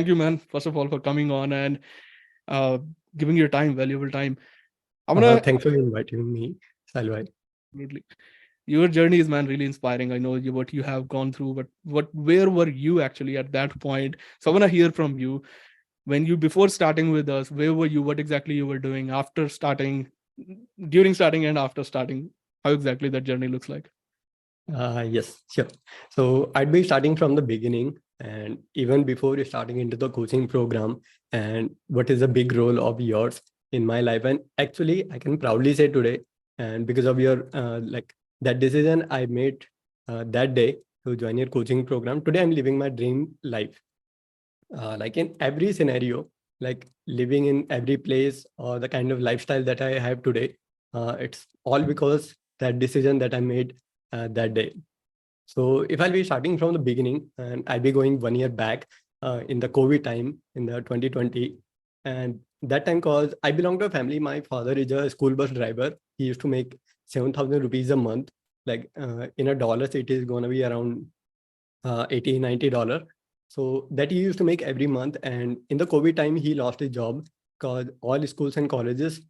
Thank you, man, first of all, for coming on and uh, giving your time, valuable time. I'm gonna Thanks for inviting me, Salwai. absolutely. Your journey is, man, really inspiring. I know what you have gone through, but where were you actually at that point? So I wanna hear from you. When you before starting with us, where were you? What exactly you were doing after starting, during starting, and after starting? How exactly that journey looks like? Yes, sure. So I'd be starting from the beginning, and even before you're starting into the coaching program, and what is the big role of yours in my life. And actually, I can proudly say today, and because of your that decision I made that day to join your coaching program, today I'm living my dream life. Like in every scenario, like living in every place or the kind of lifestyle that I have today, it's all because that decision that I made that day. So if I'll be starting from the beginning, and I'll be going 1 year back in the COVID time in the 2020. And that time, cause I belong to a family, my father is a school bus driver. He used to make 7,000 rupees a month. Like in a dollars, it is going to be around 80, $90. So that he used to make every month. And in the COVID time, he lost his job because all schools and colleges,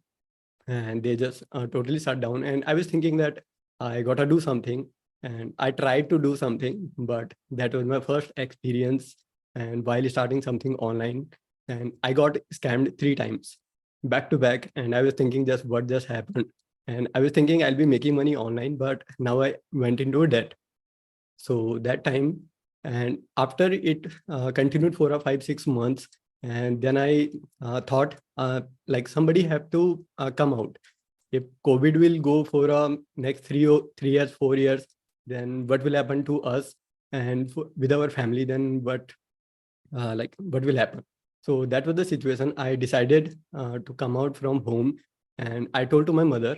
and they just totally shut down. And I was thinking that I got to do something, and I tried to do something, but that was my first experience. And while starting something online, and I got scammed 3 times back to back. And I was thinking just what just happened. And I was thinking I'll be making money online, but now I went into a debt. So that time, and after it continued for a 5 6 months, and then I thought like somebody have to come out. If COVID will go for next 3 years 4 years, then what will happen to us, and with our family, then what will happen. So that was the situation. I decided to come out from home, and I told to my mother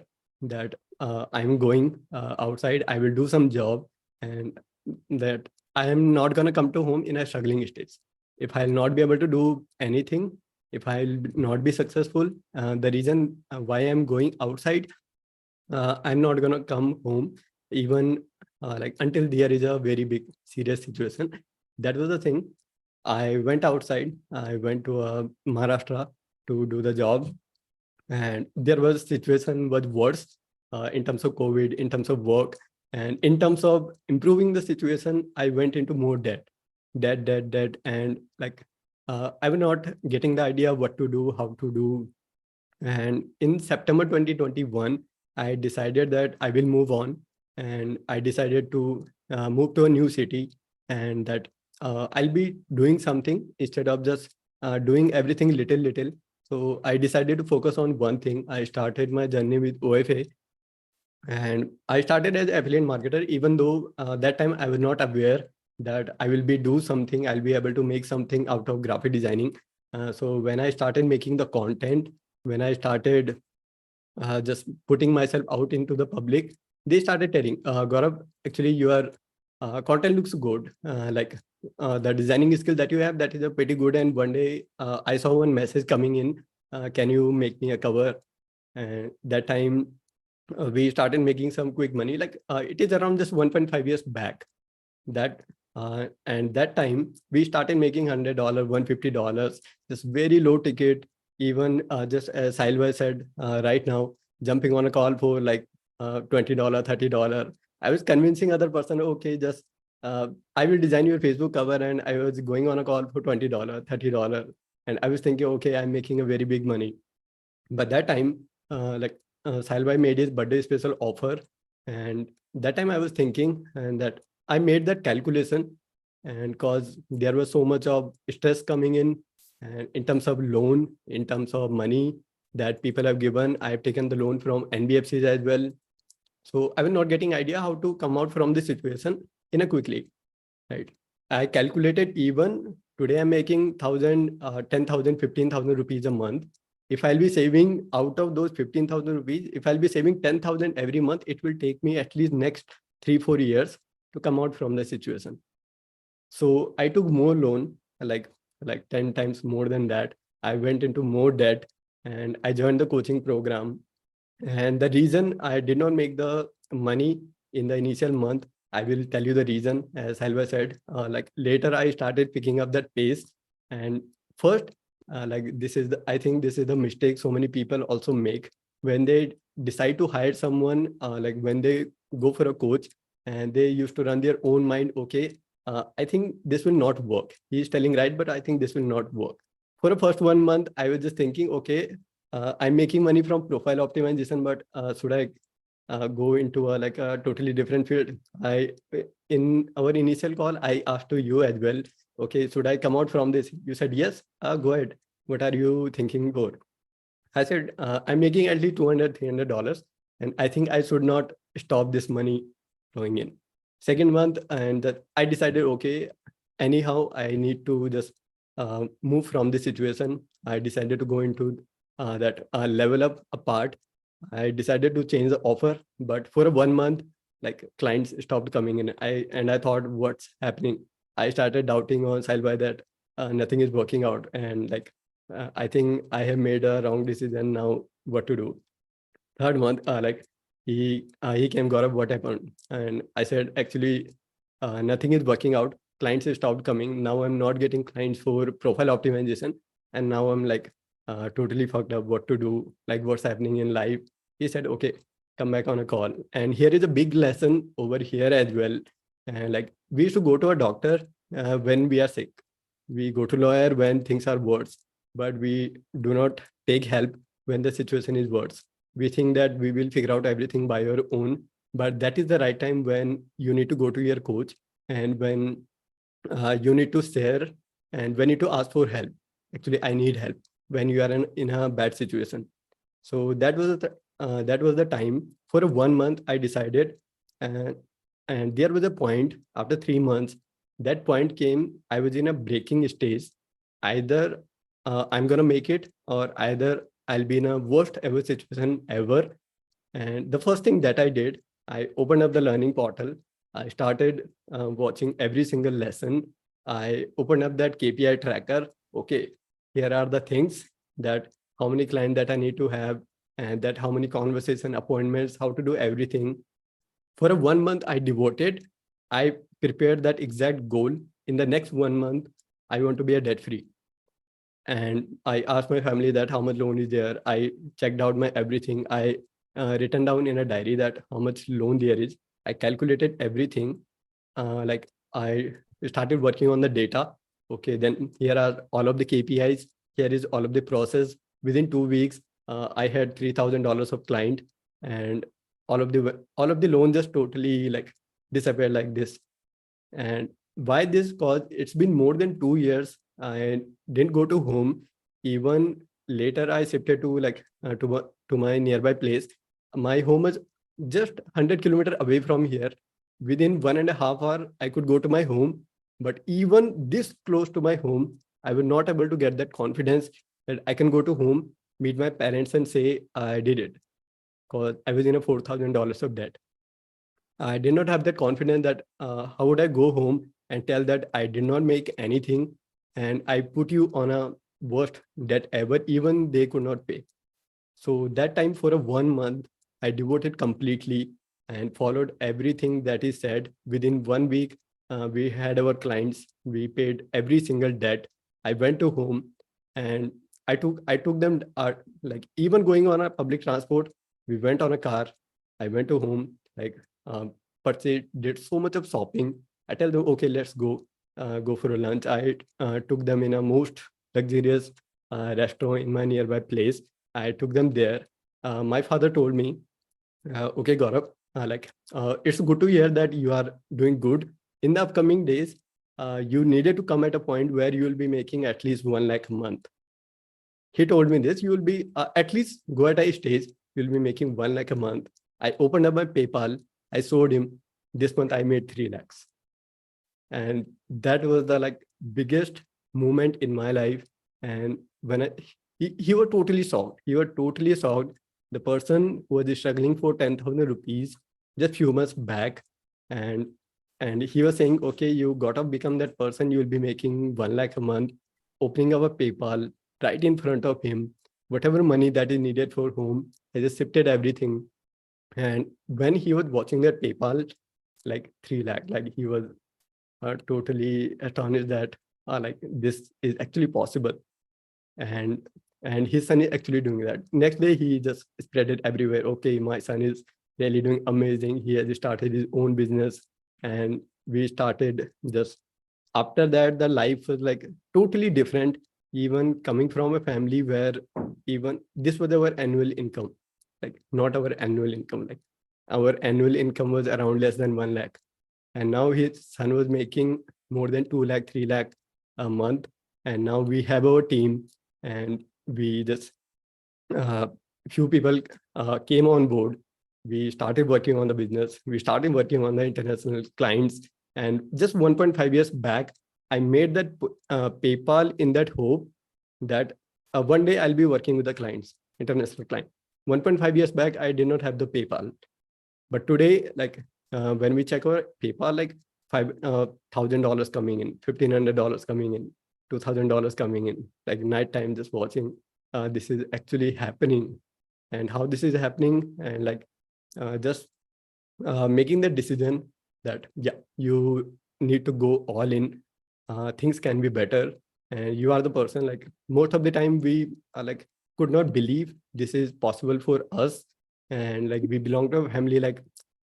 that I'm going outside, I will do some job, and that I am not going to come to home in a struggling stage. If I'll not be able to do anything, if I'll not be successful, the reason why I'm going outside, I'm not going to come home even like until there is a very big serious situation. That was the thing. I went outside. I went to Maharashtra to do the job, and there was situation was worse in terms of COVID, in terms of work, and in terms of improving the situation. I went into more debt, and like I was not getting the idea what to do, how to do. And in September 2021, I decided that I will move on, and I decided to move to a new city, and that I'll be doing something instead of just doing everything little. So I decided to focus on one thing. I started my journey with OFA, and I started as affiliate marketer, even though that time I was not aware that I will be do something, I'll be able to make something out of graphic designing. So when I started making the content, when I started just putting myself out into the public, they started telling, Gaurav, actually your content looks good. The designing skill that you have, that is a pretty good. And one day I saw one message coming in, can you make me a cover? And that time we started making some quick money. Like it is around just 1.5 years back. That and that time we started making $100, $150, just very low ticket. Even just as Sahil said, right now jumping on a call for like $20, $30. I was convincing other person, okay, just I will design your Facebook cover, and I was going on a call for $20, $30, and I was thinking, okay, I'm making a very big money. But that time, Sahil made his birthday special offer, and that time I was thinking, and that I made that calculation, and cause there was so much of stress coming and in terms of loan, in terms of money that people have given. I have taken the loan from NBFCs as well. So I was not getting idea how to come out from this situation in a quickly, right? I calculated, even today I'm making 1,000, 10,000, 15,000 rupees a month. If I'll be saving out of those 15,000 rupees, if I'll be saving 10,000 every month, it will take me at least next 3 4 years to come out from the situation. So I took more loan, like 10 times more than that. I went into more debt, and I joined the coaching program. And the reason I did not make the money in the initial month, I will tell you the reason. As Halva said, like later I started picking up that pace, And first, like this is the, I think this is the mistake so many people also make when they decide to hire someone, like when they go for a coach and they used to run their own mind. Okay, I think this will not work. He's telling right, but I think this will not work. For the first 1 month, I was just thinking, okay, I'm making money from profile optimization, but should I go into a like a totally different field? I in our initial call, I asked to you as well, okay, should I come out from this? You said yes. Go ahead. What are you thinking for? I said, I'm making at least 200 $300, and I think I should not stop this money flowing in. Second month, and that I decided, okay, anyhow, I need to just move from this situation. I decided to go into that level up a part. I decided to change the offer, but for a 1 month, like clients stopped coming in. I thought, what's happening? I started doubting on Sahil by that nothing is working out, and like I think I have made a wrong decision now. What to do? Third month, like he came, Gaurav, what happened? And I said, actually, nothing is working out. Clients have stopped coming. Now I'm not getting clients for profile optimization, and now I'm like totally fucked up. What to do? Like what's happening in life? He said, okay, come back on a call. And here is a big lesson over here as well. And like we used to go to a doctor when we are sick. We go to lawyer when things are worse, but we do not take help when the situation is worse. We think that we will figure out everything by your own, but that is the right time when you need to go to your coach, and when you need to share, and when you need to ask for help. Actually, I need help when you are in a bad situation. So that was the time. For a 1 month, I decided, and there was a point after 3 months. That point came. I was in a breaking stage. Either I'm gonna make it, or either I'll be in a worst ever situation ever. And the first thing that I did, I opened up the learning portal. I started watching every single lesson. I opened up that KPI tracker. Okay, here are the things that how many clients that I need to have, and that how many conversation appointments, how to do everything. For a 1 month, I devoted. I prepared that exact goal. In the next 1 month, I want to be a debt free. And I asked my family that how much loan is there. I checked out my everything. I written down in a diary that how much loan there is. I calculated everything. Like I started working on the data. Okay, then here are all of the KPIs. Here is all of the process. Within 2 weeks, I had $3,000 of client, and all of the loans just totally like disappeared like this. And why this? Cause it's been more than 2 years. I didn't go to home. Even later, I shifted to like to my nearby place. My home is just 100 kilometers away from here. Within 1.5 hours, I could go to my home. But even this close to my home, I was not able to get that confidence that I can go to home, meet my parents, and say I did it. Cause I was in a $4,000 of debt. I did not have that confidence that how would I go home and tell that I did not make anything, and I put you on a worst debt ever, even they could not pay. So that time for a 1 month, I devoted completely and followed everything that is said. Within 1 week, we had our clients. We paid every single debt. I went to home, and I took them like even going on a public transport. We went on a car. I went to home, like purchased, did so much of shopping. I tell them, okay, let's go for a lunch. I took them in a most luxurious restaurant in my nearby place. I took them there. My father told me, okay, Gaurav, it's good to hear that you are doing good. In the upcoming days, you needed to come at a point where you will be making at least 1 lakh a month. He told me this, you will be at least go at a stage, you'll be making 1 lakh a month. I opened up my PayPal. I showed him this month I made 3 lakhs. And that was the like biggest moment in my life. And when he was totally shocked. He was totally shocked. The person who was struggling for 10,000 rupees just few months back, and he was saying, okay, you gotta become that person. You will be making 1 lakh a month. Opening our PayPal right in front of him. Whatever money that is needed for home, I just shifted everything. And when he was watching that PayPal, like 3 lakh, like he was totally astonished that like this is actually possible. And his son is actually doing that. Next day he just spread it everywhere. Okay, my son is really doing amazing. He has started his own business. And we started just after that, the life was like totally different. Even coming from a family where even this was our annual income, like not our annual income, like our annual income was around less than 1 lakh. And now his son was making more than 2 lakh, 3 lakh a month. And now we have our team, and we just uh, few people came on board. We started working on the business. We started working on the international clients. And just 1.5 years back, I made that PayPal in that hope that one day I'll be working with the clients, international client. 1.5 years back, I did not have the PayPal. But today, like when we check our PayPal, like $5,000 coming in, $1,500 coming in, $2,000 coming in, like nighttime just watching. This is actually happening, and how this is happening, and like just making the decision that yeah, you need to go all in. Things can be better, and you are the person. Like most of the time, we like could not believe this is possible for us, and like we belong to a family like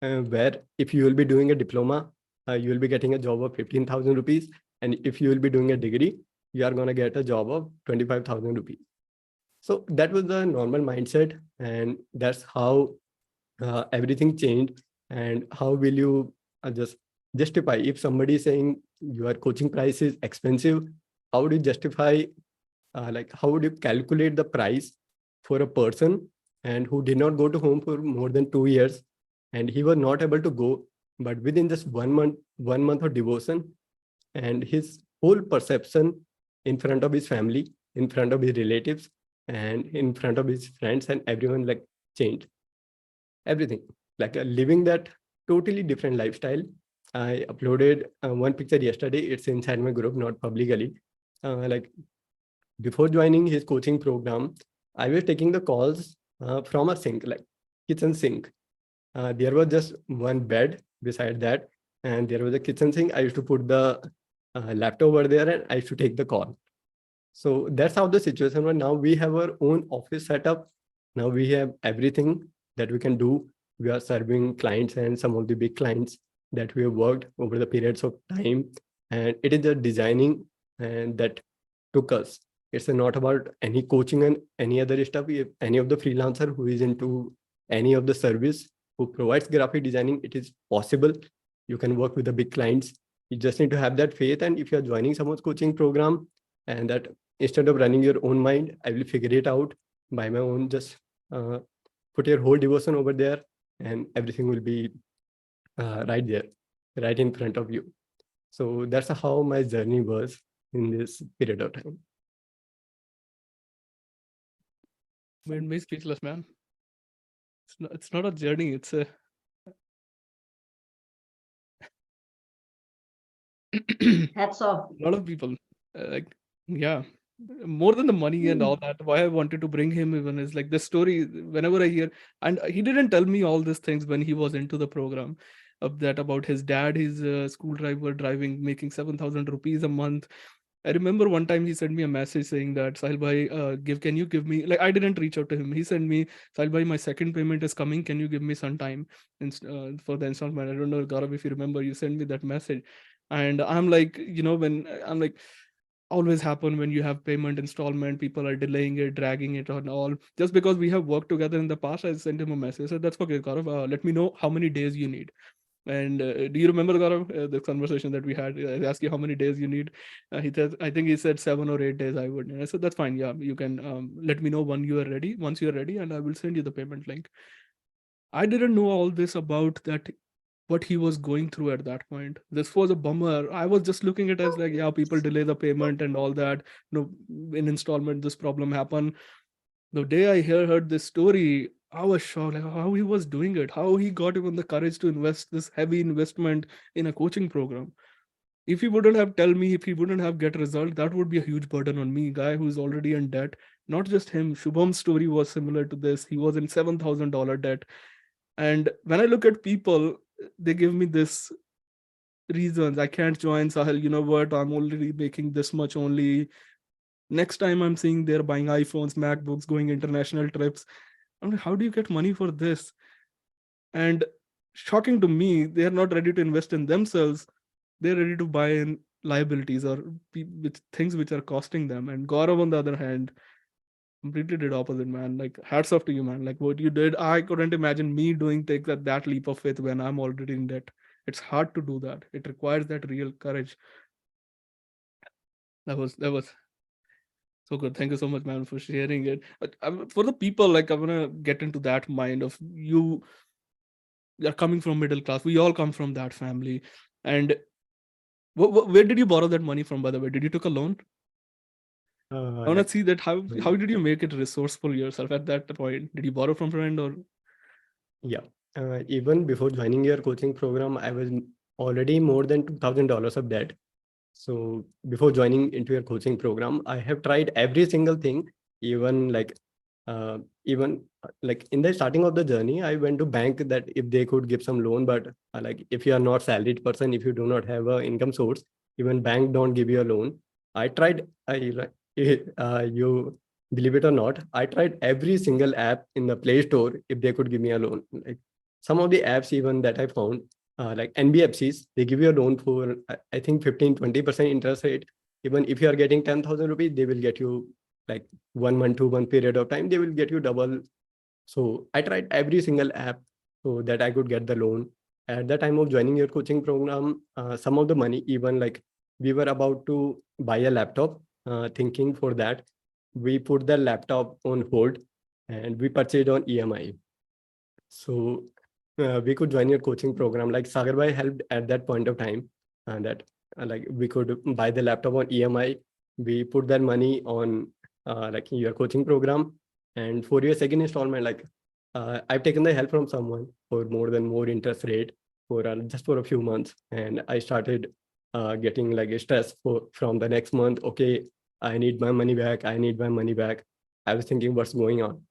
where if you will be doing a diploma, you will be getting a job of 15,000 rupees, and if you will be doing a degree, you are going to get a job of 25,000 rupees. So that was the normal mindset, and that's how everything changed. And how will you just justify if somebody is saying your coaching price is expensive? How would you justify, like how would you calculate the price for a person and who did not go to home for more than 2 years, and he was not able to go, but within just 1 month, 1 month of devotion, and his whole perception in front of his family, in front of his relatives, and in front of his friends and everyone, like changed everything. Like living that totally different lifestyle. I uploaded one picture yesterday. It's inside my group, not publicly. Like before joining his coaching program, I was taking the calls from a sink, like kitchen sink. There was just one bed beside that, and there was a kitchen sink. I used to put the laptop over there, and I used to take the call. So that's how the situation was. Now we have our own office setup. Now we have everything that we can do. We are serving clients and some of the big clients that we have worked over the periods of time. And it is the designing and that took us. It's not about any coaching and any other stuff. If any of the freelancer who is into any of the service who provides graphic designing, it is possible. You can work with the big clients. You just need to have that faith. And if you're joining someone's coaching program, and that instead of running your own mind, I will figure it out by my own. Just put your whole devotion over there, and everything will be right there, right in front of you. So that's how my journey was in this period of time. Made me speechless, man. It's not a journey. It's a Hats off. lot of people like yeah, more than the money and all that. Why I wanted to bring him even is like this story. Whenever I hear, and he didn't tell me all these things when he was into the program, of that about his dad, his school driver driving, making 7,000 rupees a month. I remember one time he sent me a message saying that Sahil bhai, can you give me, like I didn't reach out to him. He sent me, Sahil bhai, my second payment is coming. Can you give me some time for the installment? I don't know, Gaurav, if you remember, you sent me that message, and I'm like, when I'm like, always happen when you have payment installment, people are delaying it, dragging it on all. Just because we have worked together in the past, I sent him a message. I said, that's okay, Gaurav. Let me know how many days you need. And do you remember, Gaurav, the conversation that we had? I asked you how many days you need. He said, I think he said 7 or 8 days I would. And I said, that's fine. Yeah, you can let me know when you are ready. Once you are ready, and I will send you the payment link. I didn't know all this about that, what he was going through at that point. This was a bummer. I was just looking at it as like, yeah, people delay the payment and all that. In installment, this problem happened. The day I heard this story, I was shocked, like how he was doing it, how he got even the courage to invest this heavy investment in a coaching program. If he wouldn't have tell me, if he wouldn't have get result, that would be a huge burden on me, guy who's already in debt. Not just him, Shubham's story was similar to this. He was in $7,000 debt. And when I look at people, they give me this reasons. I can't join, Sahil. You know what? I'm already making this much only. Next time I'm seeing they're buying iPhones, MacBooks, going international trips. I'm like, how do you get money for this? And shocking to me, they are not ready to invest in themselves. They're ready to buy in liabilities or with things which are costing them. And Gaurav, on the other hand, completely did opposite, man. Like, hats off to you, man. Like, what you did, I couldn't imagine me doing take that leap of faith when I'm already in debt. It's hard to do that. It requires that real courage. That was so good. Thank you so much, man, for sharing it. For the people, like, I wanna get into that mind of you. You're coming from middle class. We all come from that family. And where did you borrow that money from? By the way, did you took a loan? I wanna Like, see that. How did you make it resourceful yourself at that point? Did you borrow from friend or? yeah. Even before joining your coaching program, I was already more than $2,000 of debt. So before joining into your coaching program, I have tried every single thing, even like in the starting of the journey, I went to bank that if they could give some loan, but like if you are not salaried person, if you do not have a income source, even bank don't give you a loan. I tried, you believe it or not, I tried every single app in the Play Store if they could give me a loan. Like some of the apps even that I found, like NBFCs, they give you a loan for I think 15-20% interest rate. Even if you are getting 10,000 rupees, they will get you like 1 month, 2 month period of time, they will get you double. So I tried every single app so that I could get the loan. At the time of joining your coaching program, some of the money, even like we were about to buy a laptop, thinking for that, we put the laptop on hold and we purchased on EMI. So we could join your coaching program. Like Sagar bhai helped at that point of time, and that like we could buy the laptop on EMI. We put that money on like your coaching program, and for your second installment, like I've taken the help from someone for more interest rate for just for a few months, and I started getting like a stress for from the next month. Okay, I need my money back. I need my money back. I was thinking what's going on,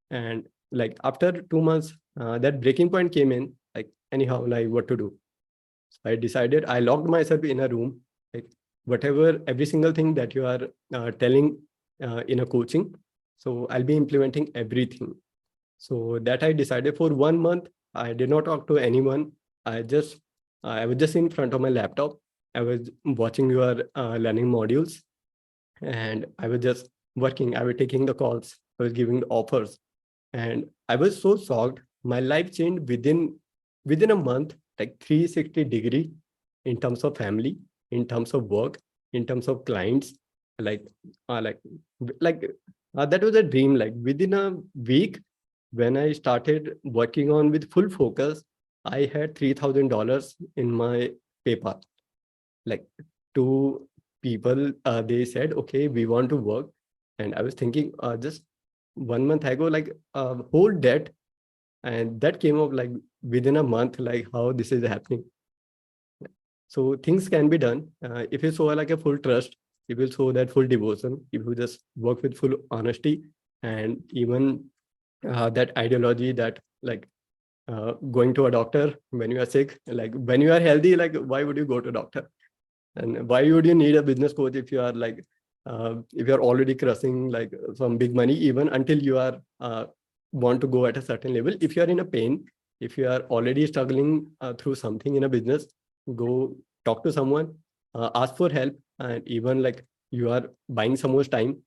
and like after 2 months, that breaking point came in. Like anyhow, like what to do. So I decided, I locked myself in a room. Like whatever, every single thing that you are telling in a coaching, so I'll be implementing everything. So that I decided for 1 month, I did not talk to anyone. I just, I was just in front of my laptop. I was watching your learning modules, and I was just working. I was taking the calls. I was giving the offers, and I was so shocked. My life changed within a month, like 360-degree, in terms of family, in terms of work, in terms of clients. Like uh, like like that was a dream. Like within a week, when I started working on with full focus, I had $3,000 in my PayPal. Like two people, they said, okay, we want to work. And I was thinking, just 1 month ago, like whole debt, and that came up like within a month, like how this is happening. So things can be done if you show like a full trust, if you show that full devotion, if you just work with full honesty, and even that ideology that like going to a doctor when you are sick, like when you are healthy, like why would you go to doctor? And why would you need a business coach if you are like, if you're already crushing like some big money, even until you are want to go at a certain level? If you are in a pain, if you are already struggling through something in a business, go talk to someone, ask for help, and even like you are buying someone's time,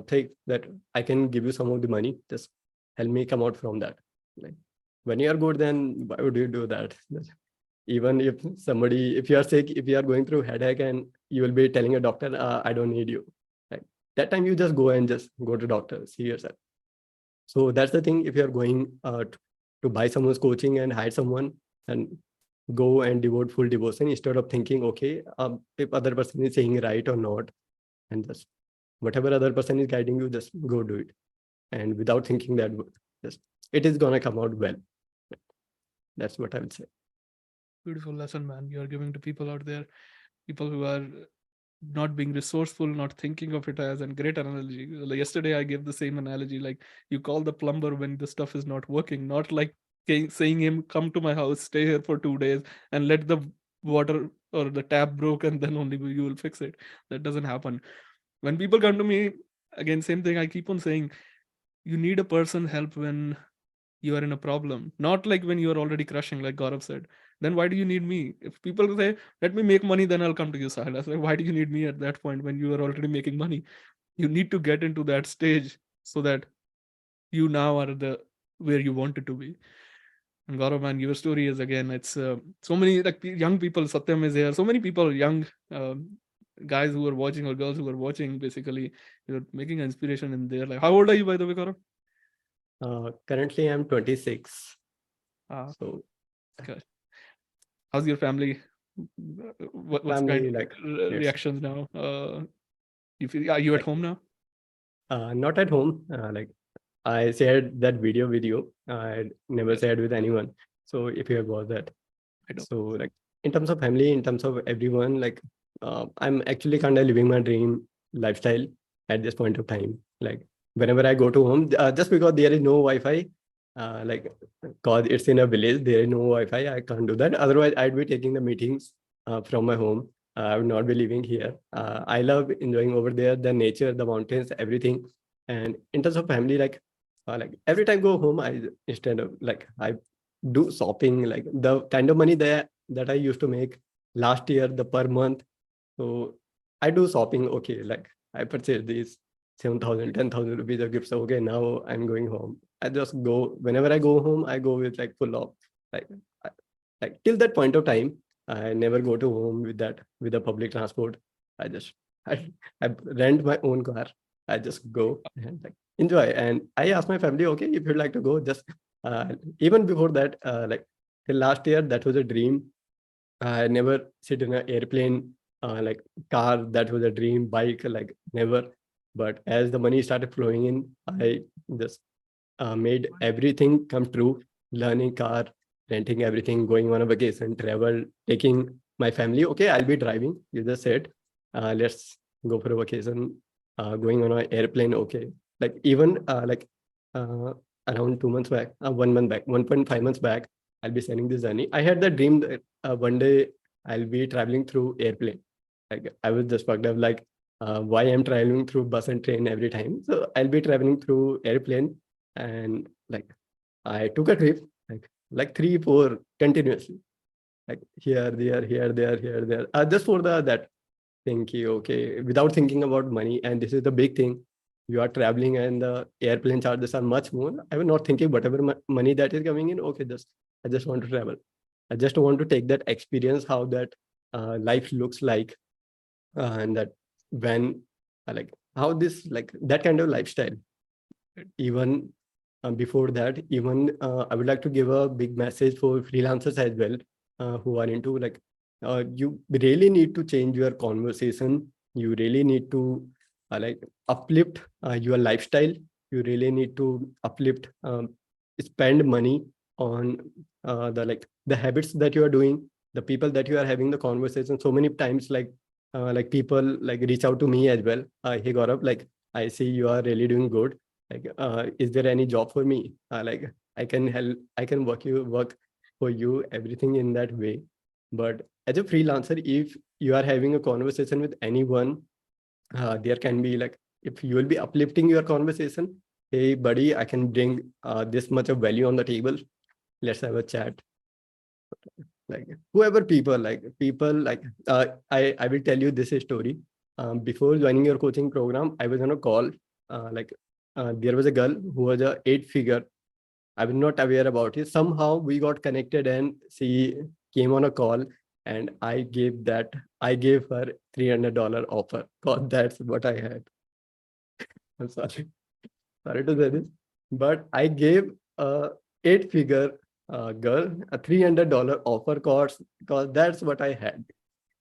think that I can give you some of the money, just help me come out from that. Like when you are good, then why would you do that? Even if somebody, if you are sick, if you are going through headache, and you will be telling a doctor, I don't need you, right? That time you just go and just go to doctor, see yourself. So that's the thing. If you are going to buy someone's coaching and hire someone, and go and devote full devotion instead of thinking, okay, if other person is saying right or not, and just whatever other person is guiding you, just go do it, and without thinking that, just it is gonna come out well. That's what I would say. Beautiful lesson, man. You are giving to people out there, people who are not being resourceful, not thinking of it as a great analogy. Like yesterday, I gave the same analogy. Like you call the plumber when the stuff is not working, not like saying him come to my house, stay here for 2 days, and let the water or the tap broke and then only you will fix it. That doesn't happen. When people come to me, again, same thing I keep on saying, you need a person help when you are in a problem, not like when you are already crushing, like Gaurav said. Then why do you need me? If people say, let me make money, then I'll come to you, Sahil. I say, why do you need me at that point when you are already making money? You need to get into that stage so that you now are the where you wanted to be. And Gaurav, man, your story is again, it's so many like young people. Satyam is here. So many people, young guys who are watching or girls who are watching. Basically, you're making an inspiration in their life. How old are you, by the way, Gaurav? Currently, I'm 26. Ah, So okay. How's your family? What's kind family, of like, it's reactions now? You feel, are you at like home now? not at home. Like, I shared that video with you. I never Yes, shared with anyone. So if you have watched that, I know. so like in terms of family, in terms of everyone, like I'm actually kind of living my dream lifestyle at this point of time. Like whenever I go to home, just because there is no Wi-Fi, like cause it's in a village, there is no Wi-Fi. I can't do that. Otherwise, I'd be taking the meetings from my home. I would not be living here. I love enjoying over there, the nature, the mountains, everything. And in terms of family, like every time I go home, I instead of like I do shopping, like the kind of money that I used to make last year, the per month. So I do shopping. Okay, like I purchase these 7,000, 10,000 rupees of gifts. Okay, now I'm going home. I just go whenever I go home. I go with like full of like I- like till that point of time. I never go to home with that with the public transport. I just I rent my own car. I just go and like enjoy. And I ask my family, okay, if you'd like to go, just even before that, like till last year, that was a dream. I never sit in an airplane, like car. That was a dream. Bike, like never. But as the money started flowing in, I just made everything come true. Learning car, renting everything, going on a vacation, travel, taking my family. Okay, I'll be driving. You just said, let's go for a vacation. Going on an airplane. Okay, like even uh, around 2 months back, 1 month back, 1.5 months back, I'll be sending this journey. I had the dream that one day I'll be traveling through airplane. Like I was just fucked up. Like why I'm traveling through bus and train every time. So I'll be traveling through airplane, and like I took a trip like 3 4 continuously, like here there, just for the that thinking, okay, without thinking about money. And this is the big thing. You are traveling and the airplane charges are much more. I was not thinking whatever money that is coming in. Okay, just I just want to travel. I just want to take that experience, how that life looks like, and that when like how this like that kind of lifestyle. Even before that, even I would like to give a big message for freelancers as well, who are into like you really need to change your conversation. You really need to like uplift your lifestyle. You really need to uplift, spend money on the like the habits that you are doing, the people that you are having the conversation. So many times, like people like reach out to me as well. Hey Gaurav, like I see you are really doing good. Like is there any job for me? Like I can help, I can work for you, everything in that way. But as a freelancer, if you are having a conversation with anyone, there can be like, if you will be uplifting your conversation, hey buddy, I can bring this much of value on the table, let's have a chat. Like whoever people like I will tell you this story. Before joining your coaching program, I was on a call. There was a girl who was a 8 figure. I was not aware about it. Somehow we got connected and she came on a call, and I gave her $300 offer. God, that's what I had. I'm sorry to say this, but I gave a 8 figure girl a $300 offer course, because that's what I had.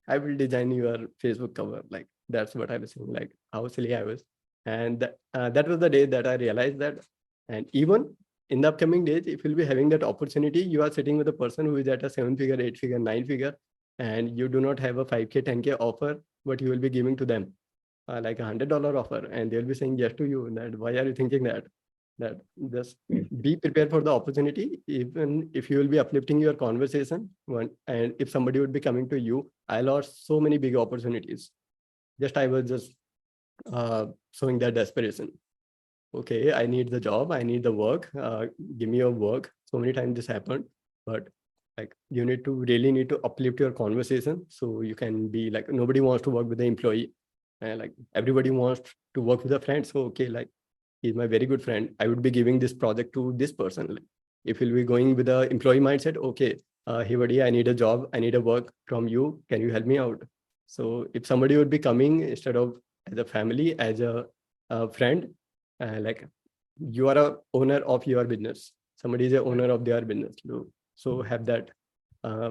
I will design your Facebook cover. Like that's what I was saying. Like how silly I was, and that was the day that I realized that. And even in the upcoming days, if you'll be having that opportunity, you are sitting with a person who is at a 7 figure, 8 figure, 9 figure, and you do not have a 5K, 10K offer, but you will be giving to them like $100 offer, and they'll be saying yes to you. That why are you thinking that? That just be prepared for the opportunity. Even if you will be uplifting your conversation, and if somebody would be coming to you, I lost so many big opportunities. I was just showing that desperation. Okay, I need the job, I need the work. Give me your work. So many times this happened, but like you need to uplift your conversation so you can be like, nobody wants to work with the employee, and like everybody wants to work with a friend. So okay, like he's my very good friend, I would be giving this project to this person. Like, if you'll be going with the employee mindset, okay, hey buddy, I need a job, I need a work from you, can you help me out? So if somebody would be coming instead of as a family, as a friend, like you are a owner of your business, somebody is a owner of their business, so have that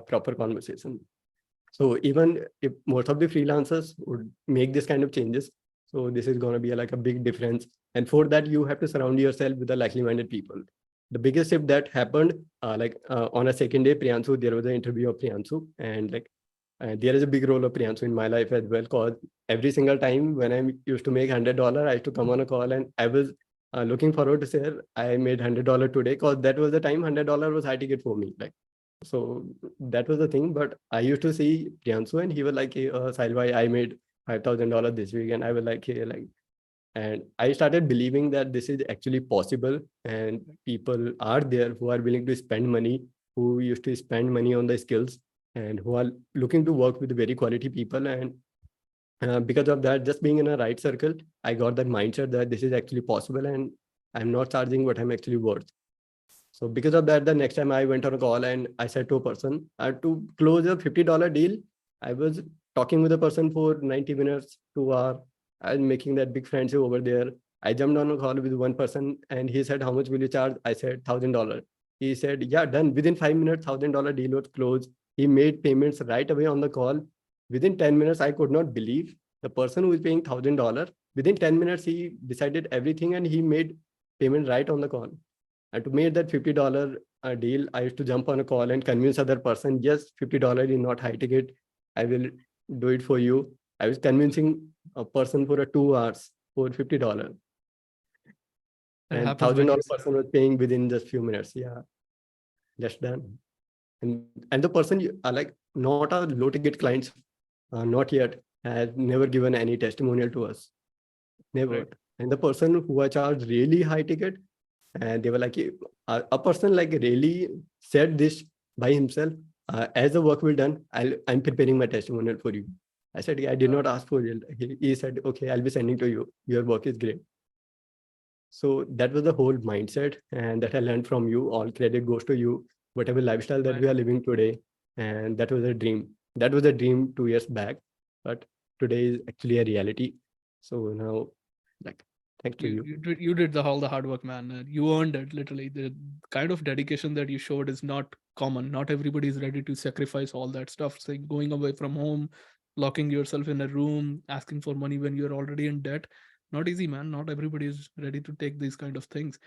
proper conversation. So even if most of the freelancers would make this kind of changes, so this is going to be like a big difference. And for that, you have to surround yourself with the likely-minded people. The biggest shift that happened, on a second day, Priyanshu, there was an interview of Priyanshu, and like there is a big role of Priyanshu in my life as well. Cause every single time when I used to make $100, I used to come on a call, and I was looking forward to say I made $100 today, cause that was the time $100 was high ticket for me. Like, so that was the thing. But I used to see Priyanshu, and he was like, hey, Sahil bhai, I made $5,000 this week, and I was like, hey, like, and I started believing that this is actually possible, and people are there who are willing to spend money, who used to spend money on the skills, and who are looking to work with very quality people. And because of that, just being in a right circle, I got that mindset that this is actually possible, and I'm not charging what I'm actually worth. So because of that, the next time I went on a call and I said to a person, to close a $50 deal, I was talking with a person for 90 minutes, 2 hours. I was making that big friendship over there. I jumped on a call with one person and he said, how much will you charge? I said, $1,000. He said, yeah, done. Within 5 minutes, $1,000 deal was closed. He made payments right away on the call. Within 10 minutes, I could not believe the person who is paying $1,000. Within 10 minutes, he decided everything and he made payment right on the call. And to make that $50 deal, I used to jump on a call and convince other person, yes, $50 is not high ticket. I will do it for you. I was convincing a person for 2 hours for $50. It And happens when you $1,000 person was paying within just few minutes. Yeah, just done. And the person are like not a low ticket clients, not yet, has never given any testimonial to us. Never. right. And the person who I charged really high ticket, and they were like, a person like really said this by himself, as the work will done, I'm preparing my testimonial for you. I said, yeah, I did not ask for it. He said, okay, I'll be sending to you, your work is great. So that was the whole mindset, and that I learned from you. All credit goes to you, whatever lifestyle that Right. we are living today. And that was a dream. That was a dream 2 years back, but today is actually a reality. So now, like, thanks to you. You did all the hard work, man. You earned it, literally. The kind of dedication that you showed is not common. Not everybody is ready to sacrifice all that stuff. Say going away from home, locking yourself in a room, asking for money when you're already in debt. Not easy, man. Not everybody is ready to take these kind of things.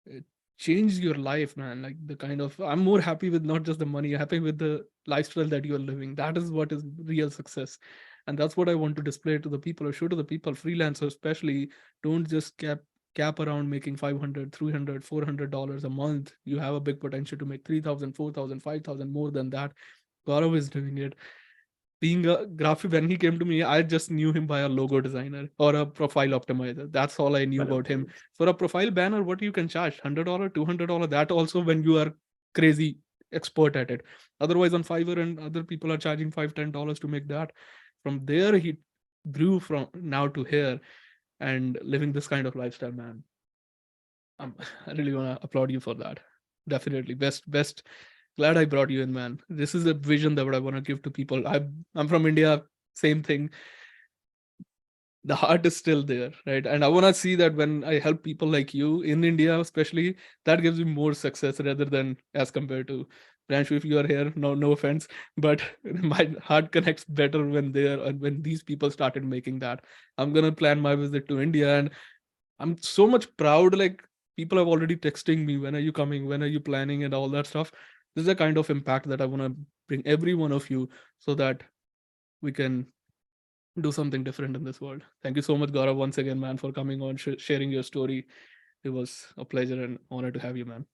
It changed your life, man. Like the kind of, I'm more happy with not just the money, happy with the lifestyle that you're living. That is what is real success. And that's what I want to display to the people or show to the people, freelancers especially. Don't just cap around making 500, 300, $400 a month. You have a big potential to make 3,000, 4,000, 5,000, more than that. Gaurav is doing it. Being a graphic, when he came to me, I just knew him by a logo designer or a profile optimizer. That's all I knew about him. For a profile banner, what you can charge? $100, $200. That also when you are crazy expert at it. Otherwise, on Fiverr and other people are charging $5, $10 to make that. From there, he grew from now to here and living this kind of lifestyle, man. I really want to applaud you for that. Definitely, best. Glad I brought you in, man. This is a vision that I want to give to people. I'm from India. Same thing. The heart is still there, right? And I want to see that when I help people like you in India, especially, that gives me more success rather than as compared to Priyanshu. If you are here, no offense, but my heart connects better when there and when these people started making that. I'm gonna plan my visit to India, and I'm so much proud. Like people have already texting me, when are you coming? When are you planning? And all that stuff. This is the kind of impact that I want to bring every one of you so that we can do something different in this world. Thank you so much, Gaurav, once again, man, for coming on, sharing your story. It was a pleasure and honor to have you, man.